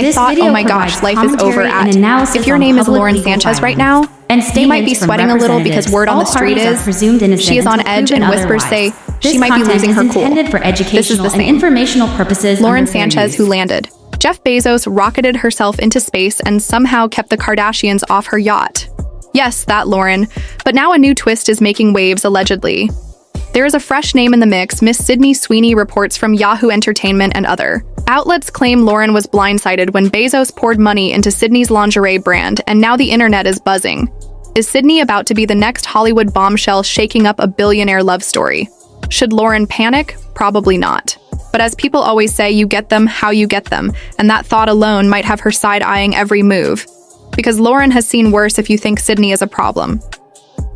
I thought, oh my gosh, life is over at. If your name is Lauren Sanchez right now, you might be sweating a little because word on the street is she is on edge and whispers say she might be losing her cool. This is the same. Informational purposes. Lauren Sanchez, who landed. Jeff Bezos rocketed herself into space and somehow kept the Kardashians off her yacht. Yes, that Lauren. But now a new twist is making waves, allegedly. There is a fresh name in the mix. Miss Sydney Sweeney reports from Yahoo Entertainment and other outlets claim Lauren was blindsided when Bezos poured money into Sydney's lingerie brand, and now the internet is buzzing. Is Sydney about to be the next Hollywood bombshell shaking up a billionaire love story? Should Lauren panic? Probably not. But as people always say, you get them how you get them, and that thought alone might have her side-eyeing every move. Because Lauren has seen worse if you think Sydney is a problem.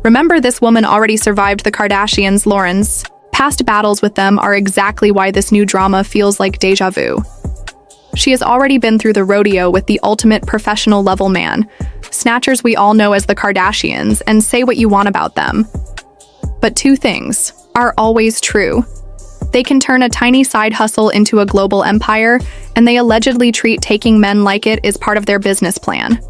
Remember, this woman already survived the Kardashians. Lauren's past battles with them are exactly why this new drama feels like deja vu. She has already been through the rodeo with the ultimate professional level man, snatchers we all know as the Kardashians, and say what you want about them. But two things are always true. They can turn a tiny side hustle into a global empire, and they allegedly treat taking men like it is part of their business plan.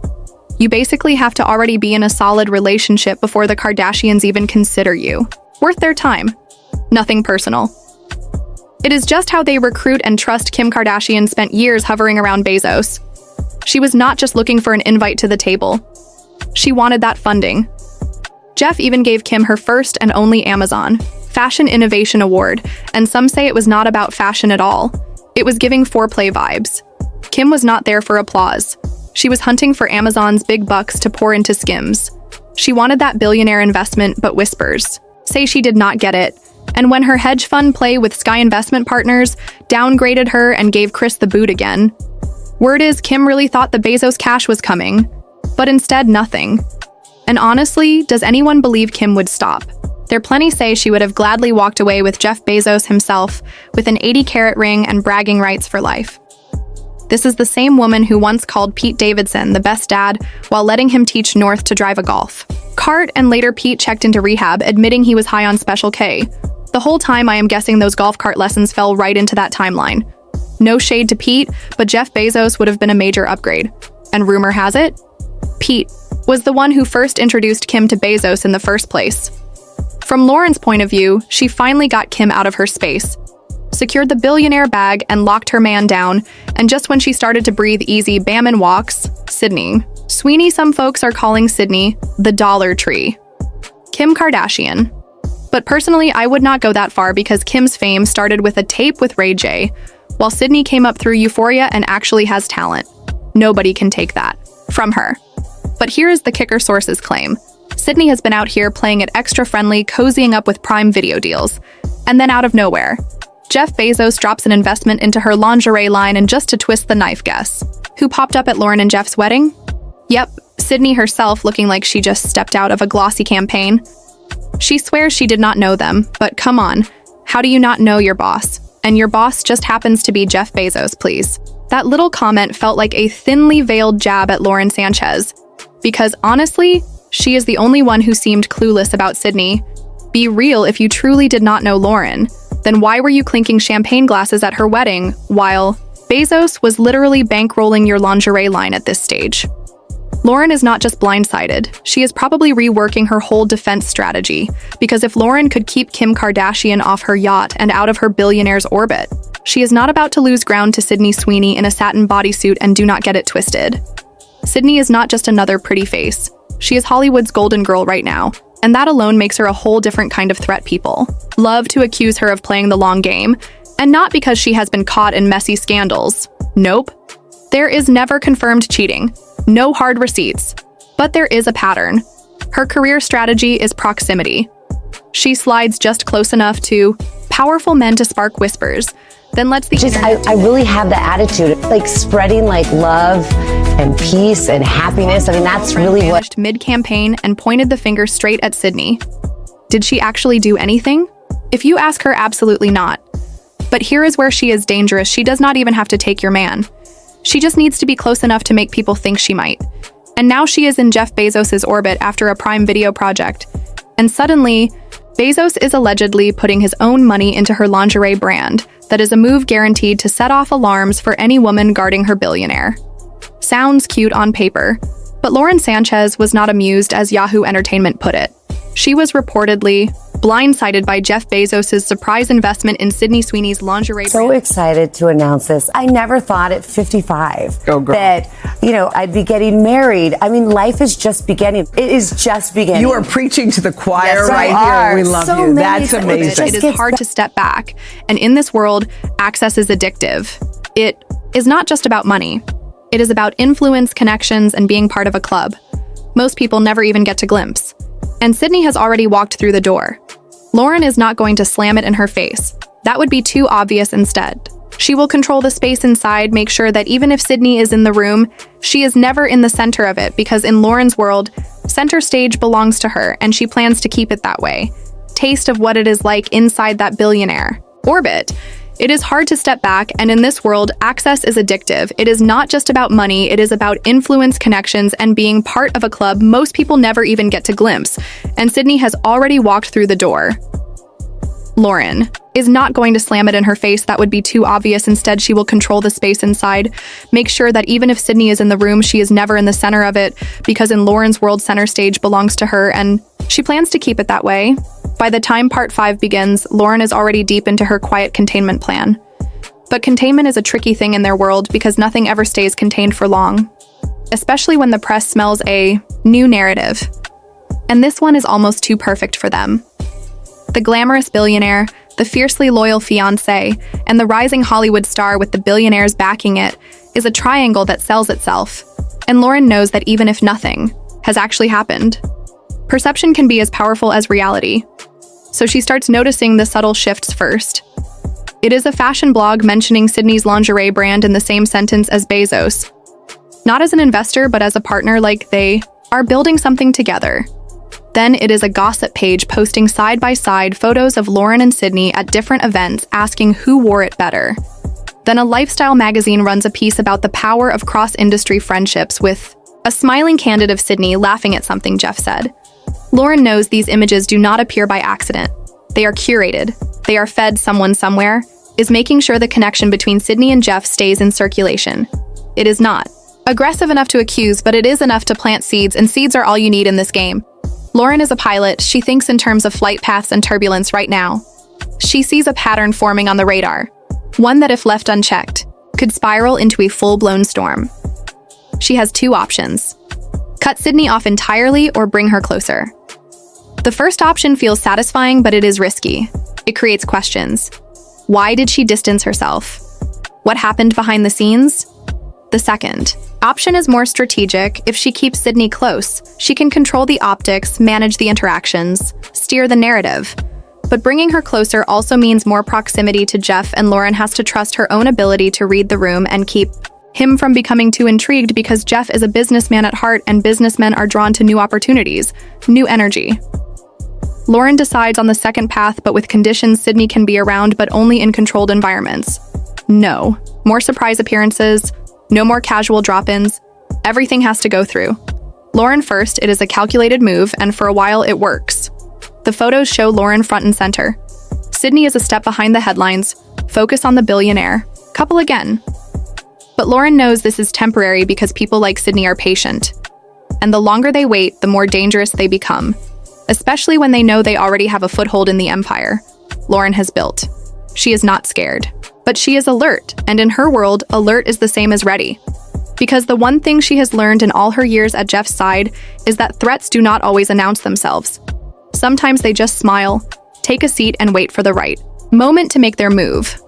You basically have to already be in a solid relationship before the Kardashians even consider you worth their time. Nothing personal. It is just how they recruit and trust. Kim Kardashian spent years hovering around Bezos. She was not just looking for an invite to the table. She wanted that funding. Jeff even gave Kim her first and only Amazon Fashion Innovation Award, and some say it was not about fashion at all. It was giving foreplay vibes. Kim was not there for applause. She was hunting for Amazon's big bucks to pour into Skims. She wanted that billionaire investment, but whispers say she did not get it. And when her hedge fund play with Sky Investment Partners downgraded her and gave Chris the boot again, word is Kim really thought the Bezos cash was coming, but instead nothing. And honestly, does anyone believe Kim would stop? There plenty say she would have gladly walked away with Jeff Bezos himself with an 80-carat ring and bragging rights for life. This is the same woman who once called Pete Davidson the best dad while letting him teach North to drive a golf cart, and later Pete checked into rehab, admitting he was high on Special K. The whole time I am guessing those golf cart lessons fell right into that timeline. No shade to Pete, but Jeff Bezos would have been a major upgrade. And rumor has it, Pete was the one who first introduced Kim to Bezos in the first place. From Lauren's point of view, she finally got Kim out of her space, secured the billionaire bag, and locked her man down, and just when she started to breathe easy, bam, and walks Sydney Sweeney. Some folks are calling Sydney the Dollar Tree Kim Kardashian. But personally, I would not go that far because Kim's fame started with a tape with Ray J, while Sydney came up through Euphoria and actually has talent. Nobody can take that from her. But here is the kicker: sources claim Sydney has been out here playing it extra friendly, cozying up with Prime Video deals. And then out of nowhere, Jeff Bezos drops an investment into her lingerie line, and just to twist the knife, guess who popped up at Lauren and Jeff's wedding? Yep, Sydney herself, looking like she just stepped out of a glossy campaign. She swears she did not know them, but come on, how do you not know your boss? And your boss just happens to be Jeff Bezos, please. That little comment felt like a thinly veiled jab at Lauren Sanchez, because honestly, she is the only one who seemed clueless about Sydney. Be real. If you truly did not know Lauren, then why were you clinking champagne glasses at her wedding while Bezos was literally bankrolling your lingerie line at this stage? Lauren is not just blindsided, she is probably reworking her whole defense strategy, because if Lauren could keep Kim Kardashian off her yacht and out of her billionaire's orbit, she is not about to lose ground to Sydney Sweeney in a satin bodysuit. And do not get it twisted. Sydney is not just another pretty face. She is Hollywood's golden girl right now, and that alone makes her a whole different kind of threat. People love to accuse her of playing the long game, and not because she has been caught in messy scandals. Nope. There is never confirmed cheating, no hard receipts, but there is a pattern. Her career strategy is proximity. She slides just close enough to powerful men to spark whispers, then lets the I really have the attitude, like spreading like love and peace and happiness. I mean, that's really what... Mid-campaign and pointed the finger straight at Sydney. Did she actually do anything? If you ask her, absolutely not. But here is where she is dangerous. She does not even have to take your man. She just needs to be close enough to make people think she might. And now she is in Jeff Bezos' orbit after a Prime Video project. And suddenly, Bezos is allegedly putting his own money into her lingerie brand. That is a move guaranteed to set off alarms for any woman guarding her billionaire. Sounds cute on paper, but Lauren Sanchez was not amused, as Yahoo Entertainment put it. She was reportedly blindsided by Jeff Bezos' surprise investment in Sydney Sweeney's lingerie So brand. excited to announce this. I never thought at 55 Oh, girl. that, I'd be getting married. I mean, life is just beginning. It is just beginning. You are preaching to the choir Yes, right you are. here. We love So you. many That's things. amazing. It It just is gets hard to step back, and in this world, access is addictive. It is not just about money. It is about influence, connections, and being part of a club. Most people never even get to glimpse. And Sydney has already walked through the door. Lauren is not going to slam it in her face. That would be too obvious instead. She will control the space inside, make sure that even if Sydney is in the room, she is never in the center of it, because in Lauren's world, center stage belongs to her, and she plans to keep it that way. Taste of what it is like inside that billionaire orbit. It is hard to step back, and in this world, access is addictive. It is not just about money, it is about influence, connections, and being part of a club most people never even get to glimpse. And Sydney has already walked through the door. Lauren is not going to slam it in her face. That would be too obvious. Instead, she will control the space inside, make sure that even if Sydney is in the room, she is never in the center of it, because in Lauren's world, center stage belongs to her, and she plans to keep it that way. By the time part 5 begins, Lauren is already deep into her quiet containment plan. But containment is a tricky thing in their world, because nothing ever stays contained for long, especially when the press smells a new narrative. And this one is almost too perfect for them. The glamorous billionaire, the fiercely loyal fiancé, and the rising Hollywood star with the billionaires backing it is a triangle that sells itself. And Lauren knows that even if nothing has actually happened, perception can be as powerful as reality. So she starts noticing the subtle shifts first. It is a fashion blog mentioning Sydney's lingerie brand in the same sentence as Bezos. Not as an investor, but as a partner, like they are building something together. Then it is a gossip page posting side-by-side photos of Lauren and Sydney at different events, asking who wore it better. Then a lifestyle magazine runs a piece about the power of cross-industry friendships, with a smiling candid of Sydney laughing at something Jeff said. Lauren knows these images do not appear by accident. They are curated. They are fed someone somewhere is making sure the connection between Sydney and Jeff stays in circulation. It is not aggressive enough to accuse, but it is enough to plant seeds, and seeds are all you need in this game. Lauren is a pilot. She thinks in terms of flight paths and turbulence right now. She sees a pattern forming on the radar, one that, if left unchecked, could spiral into a full-blown storm. She has two options: cut Sydney off entirely or bring her closer. The first option feels satisfying, but it is risky. It creates questions. Why did she distance herself? What happened behind the scenes? The second option is more strategic. If she keeps Sydney close, she can control the optics, manage the interactions, steer the narrative. But bringing her closer also means more proximity to Jeff, and Lauren has to trust her own ability to read the room and keep him from becoming too intrigued, because Jeff is a businessman at heart, and businessmen are drawn to new opportunities, new energy. Lauren decides on the second path, but with conditions. Sydney can be around, but only in controlled environments. No more surprise appearances, no more casual drop-ins. Everything has to go through Lauren first. It is a calculated move, and for a while it works. The photos show Lauren front and center. Sydney is a step behind the headlines. Focus on the billionaire couple again. But Lauren knows this is temporary, because people like Sydney are patient. And the longer they wait, the more dangerous they become, especially when they know they already have a foothold in the empire Lauren has built. She is not scared, but she is alert, and in her world, alert is the same as ready. Because the one thing she has learned in all her years at Jeff's side is that threats do not always announce themselves. Sometimes they just smile, take a seat, and wait for the right moment to make their move.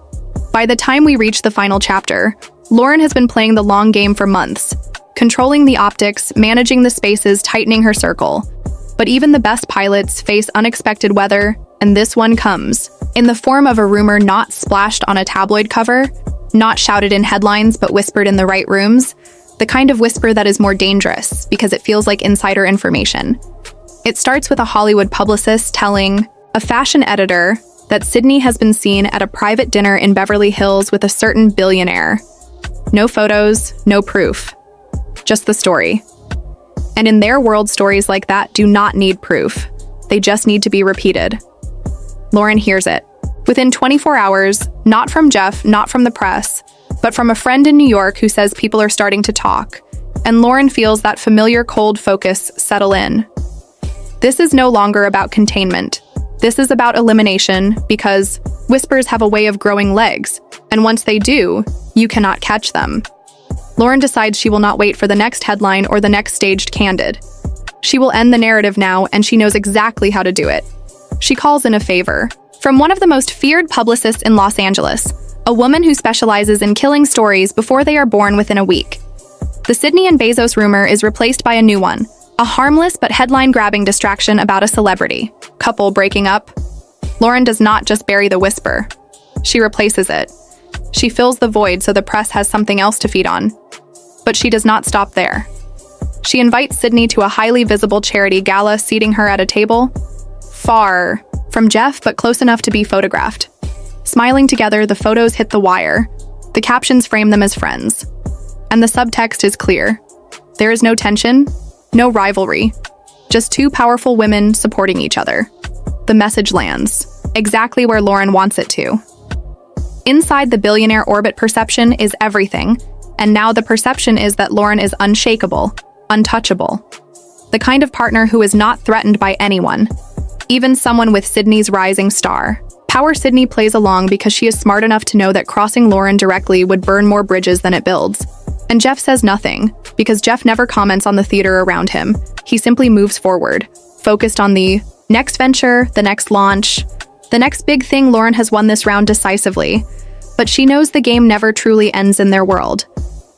By the time we reach the final chapter, Lauren has been playing the long game for months, controlling the optics, managing the spaces, tightening her circle. But even the best pilots face unexpected weather, and this one comes in the form of a rumor not splashed on a tabloid cover, not shouted in headlines, but whispered in the right rooms, the kind of whisper that is more dangerous because it feels like insider information. It starts with a Hollywood publicist telling a fashion editor that Sydney has been seen at a private dinner in Beverly Hills with a certain billionaire. No photos, no proof, just the story. And in their world, stories like that do not need proof. They just need to be repeated. Lauren hears it. Within 24 hours, not from Jeff, not from the press, but from a friend in New York who says people are starting to talk, and Lauren feels that familiar cold focus settle in. This is no longer about containment. This is about elimination, because whispers have a way of growing legs, and once they do, you cannot catch them. Lauren decides she will not wait for the next headline or the next staged candid. She will end the narrative now, and she knows exactly how to do it. She calls in a favor from one of the most feared publicists in Los Angeles, a woman who specializes in killing stories before they are born within a week. The Sydney and Bezos rumor is replaced by a new one, a harmless but headline-grabbing distraction about a celebrity couple breaking up. Lauren does not just bury the whisper. She replaces it. She fills the void so the press has something else to feed on. But she does not stop there. She invites Sydney to a highly visible charity gala, seating her at a table far from Jeff, but close enough to be photographed. Smiling together, the photos hit the wire. The captions frame them as friends. And the subtext is clear. There is no tension, no rivalry, just two powerful women supporting each other. The message lands, exactly where Lauren wants it to. Inside the billionaire orbit, perception is everything, and now the perception is that Lauren is unshakable, untouchable. The kind of partner who is not threatened by anyone, even someone with Sydney's rising star. Power Sydney plays along because she is smart enough to know that crossing Lauren directly would burn more bridges than it builds. And Jeff says nothing, because Jeff never comments on the theater around him. He simply moves forward, focused on the next venture, the next launch, the next big thing. Lauren has won this round decisively, but she knows the game never truly ends in their world.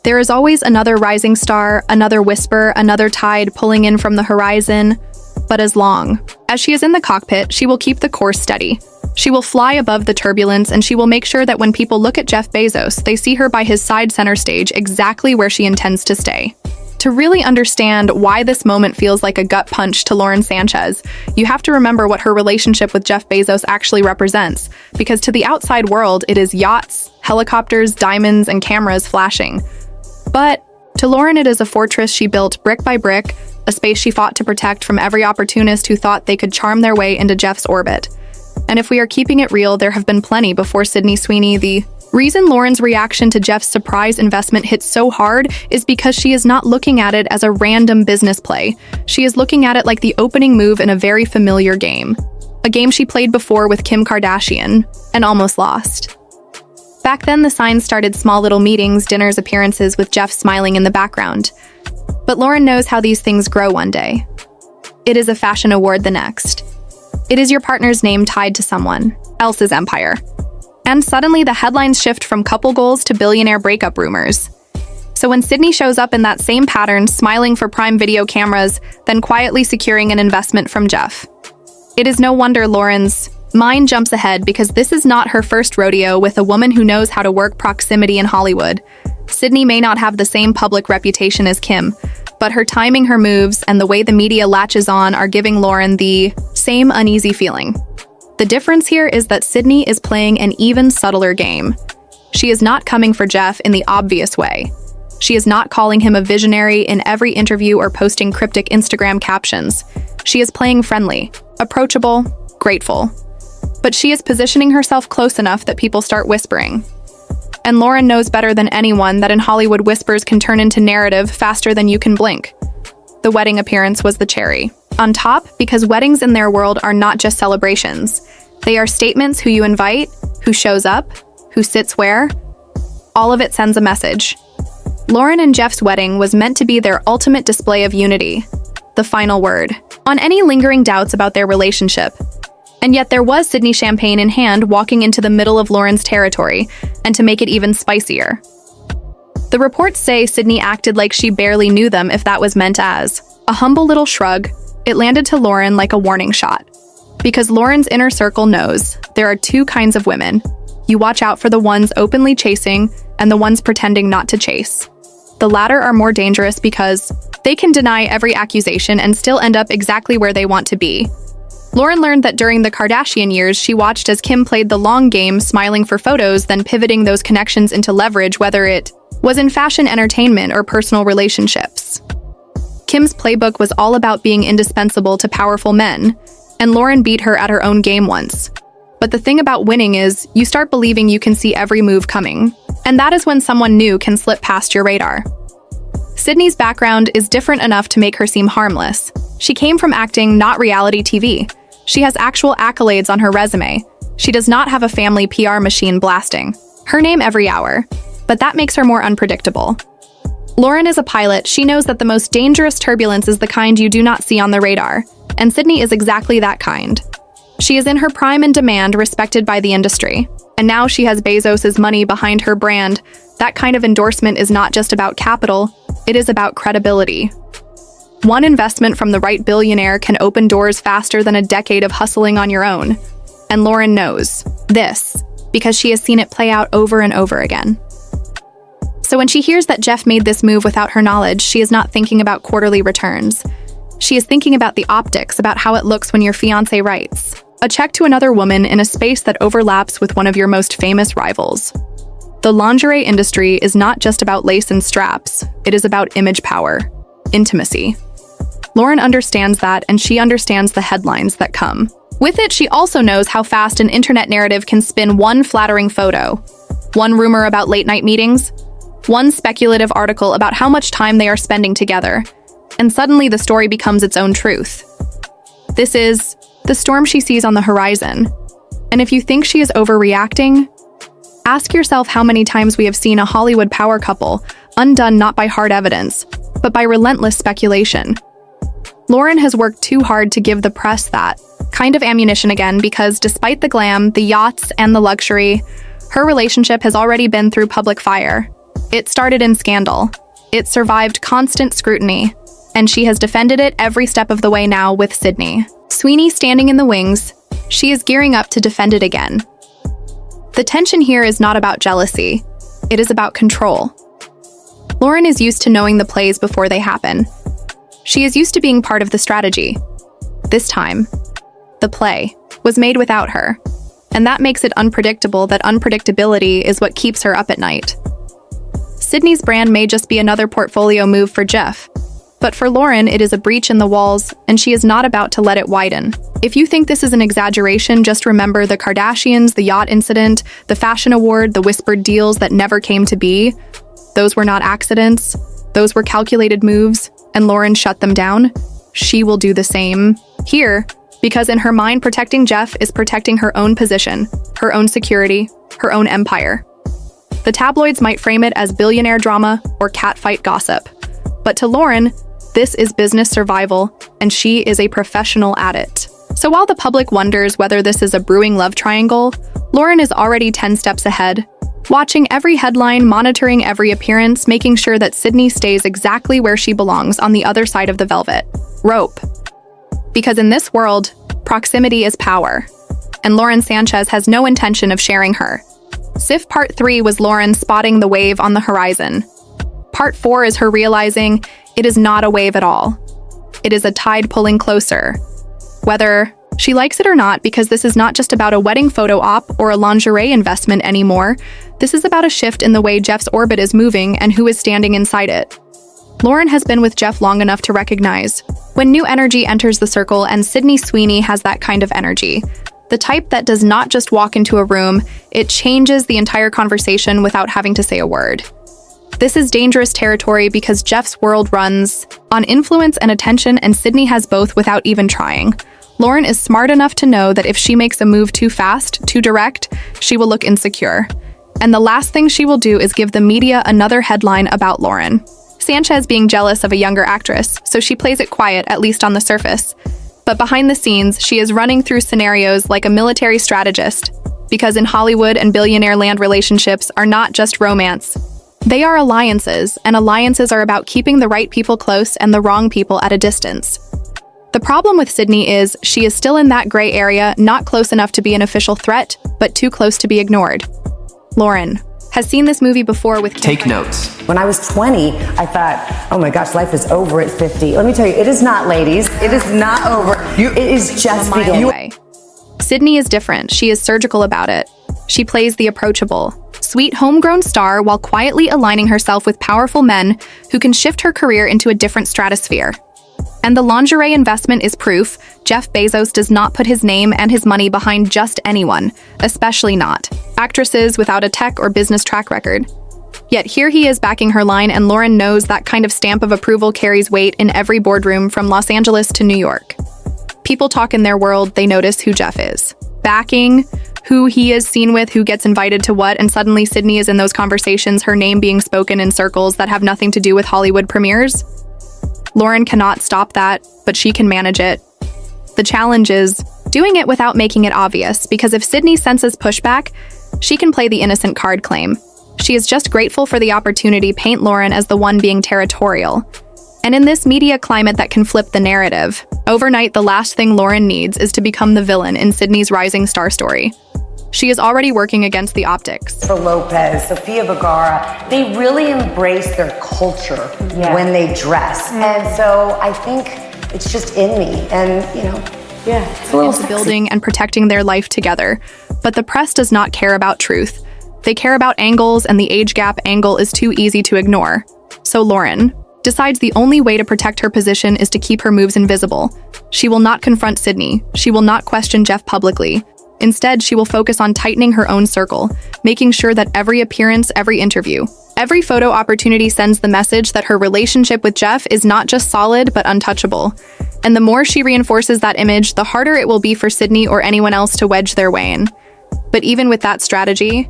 There is always another rising star, another whisper, another tide pulling in from the horizon. But as long as she is in the cockpit, she will keep the course steady. She will fly above the turbulence, and she will make sure that when people look at Jeff Bezos, they see her by his side, center stage, exactly where she intends to stay. To really understand why this moment feels like a gut punch to Lauren Sanchez, you have to remember what her relationship with Jeff Bezos actually represents, because to the outside world, it is yachts, helicopters, diamonds, and cameras flashing. But to Lauren, it is a fortress she built brick by brick, a space she fought to protect from every opportunist who thought they could charm their way into Jeff's orbit. And if we are keeping it real, there have been plenty before Sydney Sweeney. The reason Lauren's reaction to Jeff's surprise investment hits so hard is because she is not looking at it as a random business play. She is looking at it like the opening move in a very familiar game. A game she played before with Kim Kardashian and almost lost. Back then, the signs started small little meetings, dinners, appearances with Jeff smiling in the background. But Lauren knows how these things grow one day. It is a fashion award the next. It is your partner's name tied to someone else's empire. And suddenly the headlines shift from couple goals to billionaire breakup rumors. So when Sydney shows up in that same pattern, smiling for Prime Video cameras, then quietly securing an investment from Jeff, it is no wonder Lauren's mind jumps ahead, because this is not her first rodeo with a woman who knows how to work proximity in Hollywood. Sydney may not have the same public reputation as Kim, but her timing, her moves, and the way the media latches on are giving Lauren the same uneasy feeling. The difference here is that Sydney is playing an even subtler game. She is not coming for Jeff in the obvious way. She is not calling him a visionary in every interview or posting cryptic Instagram captions. She is playing friendly, approachable, grateful. But she is positioning herself close enough that people start whispering. And Lauren knows better than anyone that in Hollywood, whispers can turn into narrative faster than you can blink. The wedding appearance was the cherry on top, because weddings in their world are not just celebrations. They are statements: who you invite, who shows up, who sits where. All of it sends a message. Lauren and Jeff's wedding was meant to be their ultimate display of unity, the final word on any lingering doubts about their relationship. And yet there was Sydney, champagne in hand, walking into the middle of Lauren's territory, and to make it even spicier, the reports say Sydney acted like she barely knew them, if that was meant as a humble little shrug. It landed to Lauren like a warning shot. Because Lauren's inner circle knows there are two kinds of women. You watch out for the ones openly chasing and the ones pretending not to chase. The latter are more dangerous because they can deny every accusation and still end up exactly where they want to be. Lauren learned that during the Kardashian years, she watched as Kim played the long game, smiling for photos, then pivoting those connections into leverage, whether it was in fashion, entertainment, or personal relationships. Kim's playbook was all about being indispensable to powerful men, and Lauren beat her at her own game once. But the thing about winning is, you start believing you can see every move coming. And that is when someone new can slip past your radar. Sydney's background is different enough to make her seem harmless. She came from acting, not reality TV. She has actual accolades on her resume. She does not have a family PR machine blasting her name every hour. But that makes her more unpredictable. Lauren is a pilot. She knows that the most dangerous turbulence is the kind you do not see on the radar. And Sydney is exactly that kind. She is in her prime and demand, respected by the industry. And now she has Bezos' money behind her brand. That kind of endorsement is not just about capital, it is about credibility. One investment from the right billionaire can open doors faster than a decade of hustling on your own. And Lauren knows this, because she has seen it play out over and over again. So when she hears that Jeff made this move without her knowledge, she is not thinking about quarterly returns. She is thinking about the optics, about how it looks when your fiancé writes a check to another woman in a space that overlaps with one of your most famous rivals. The lingerie industry is not just about lace and straps, it is about image power, intimacy. Lauren understands that, and she understands the headlines that come with it. She also knows how fast an internet narrative can spin one flattering photo, one rumor about late-night meetings, one speculative article about how much time they are spending together, and suddenly the story becomes its own truth. This is the storm she sees on the horizon. And if you think she is overreacting, ask yourself how many times we have seen a Hollywood power couple undone not by hard evidence, but by relentless speculation. Lauren has worked too hard to give the press that kind of ammunition again, because despite the glam, the yachts, and the luxury, her relationship has already been through public fire. It started in scandal. It survived constant scrutiny, and she has defended it every step of the way now with Sydney Sweeney standing in the wings. She is gearing up to defend it again. The tension here is not about jealousy. It is about control. Lauren is used to knowing the plays before they happen. She is used to being part of the strategy. This time, the play was made without her, and that makes it unpredictable. That unpredictability is what keeps her up at night. Sydney's brand may just be another portfolio move for Jeff, but for Lauren, it is a breach in the walls, and she is not about to let it widen. If you think this is an exaggeration, just remember the Kardashians, the yacht incident, the fashion award, the whispered deals that never came to be. Those were not accidents. Those were calculated moves, and Lauren shut them down. She will do the same here, because in her mind, protecting Jeff is protecting her own position, her own security, her own empire. The tabloids might frame it as billionaire drama or catfight gossip, but to Lauren, this is business survival, and she is a professional at it. So while the public wonders whether this is a brewing love triangle, Lauren is already 10 steps ahead, watching every headline, monitoring every appearance, making sure that Sydney stays exactly where she belongs on the other side of the velvet rope. Because in this world, proximity is power, and Lauren Sanchez has no intention of sharing her. SIF Part 3 was Lauren spotting the wave on the horizon. Part 4 is her realizing it is not a wave at all. It is a tide pulling closer. Whether she likes it or not, because this is not just about a wedding photo op or a lingerie investment anymore, this is about a shift in the way Jeff's orbit is moving and who is standing inside it. Lauren has been with Jeff long enough to recognize when new energy enters the circle, and Sydney Sweeney has that kind of energy. The type that does not just walk into a room, it changes the entire conversation without having to say a word. This is dangerous territory because Jeff's world runs on influence and attention, and Sydney has both without even trying. Lauren is smart enough to know that if she makes a move too fast, too direct, she will look insecure. And the last thing she will do is give the media another headline about Lauren Sanchez being jealous of a younger actress, so she plays it quiet, at least on the surface. But behind the scenes, she is running through scenarios like a military strategist, because in Hollywood and billionaire land, relationships are not just romance. They are alliances, and alliances are about keeping the right people close and the wrong people at a distance. The problem with Sydney is she is still in that gray area, not close enough to be an official threat, but too close to be ignored. Lauren has seen this movie before with Kim Take notes. When I was 20, I thought, oh my gosh, life is over at 50. Let me tell you, it is not, ladies. It is not over. It is just beginning. Sydney is different. She is surgical about it. She plays the approachable, sweet homegrown star while quietly aligning herself with powerful men who can shift her career into a different stratosphere. And the lingerie investment is proof Jeff Bezos does not put his name and his money behind just anyone, especially not actresses without a tech or business track record. Yet here he is backing her line, and Lauren knows that kind of stamp of approval carries weight in every boardroom from Los Angeles to New York. People talk in their world, they notice who Jeff is backing, who he is seen with, who gets invited to what, and suddenly Sydney is in those conversations, her name being spoken in circles that have nothing to do with Hollywood premieres. Lauren cannot stop that, but she can manage it. The challenge is doing it without making it obvious, because if Sydney senses pushback, she can play the innocent card claim. She is just grateful for the opportunity to paint Lauren as the one being territorial. And in this media climate that can flip the narrative, overnight the last thing Lauren needs is to become the villain in Sydney's rising star story. She is already working against the optics. For Lopez, Sofia Vergara, they really embrace their culture when they dress. And so I think it's just in me. And, it's a little into building and protecting their life together. But the press does not care about truth. They care about angles, and the age gap angle is too easy to ignore. So Lauren decides the only way to protect her position is to keep her moves invisible. She will not confront Sydney. She will not question Jeff publicly. Instead, she will focus on tightening her own circle, making sure that every appearance, every interview, every photo opportunity sends the message that her relationship with Jeff is not just solid, but untouchable. And the more she reinforces that image, the harder it will be for Sydney or anyone else to wedge their way in. But even with that strategy,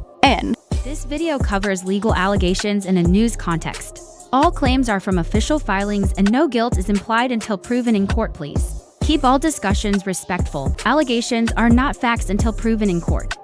this video covers legal allegations in a news context. All claims are from official filings, and no guilt is implied until proven in court. Please keep all discussions respectful. Allegations are not facts until proven in court.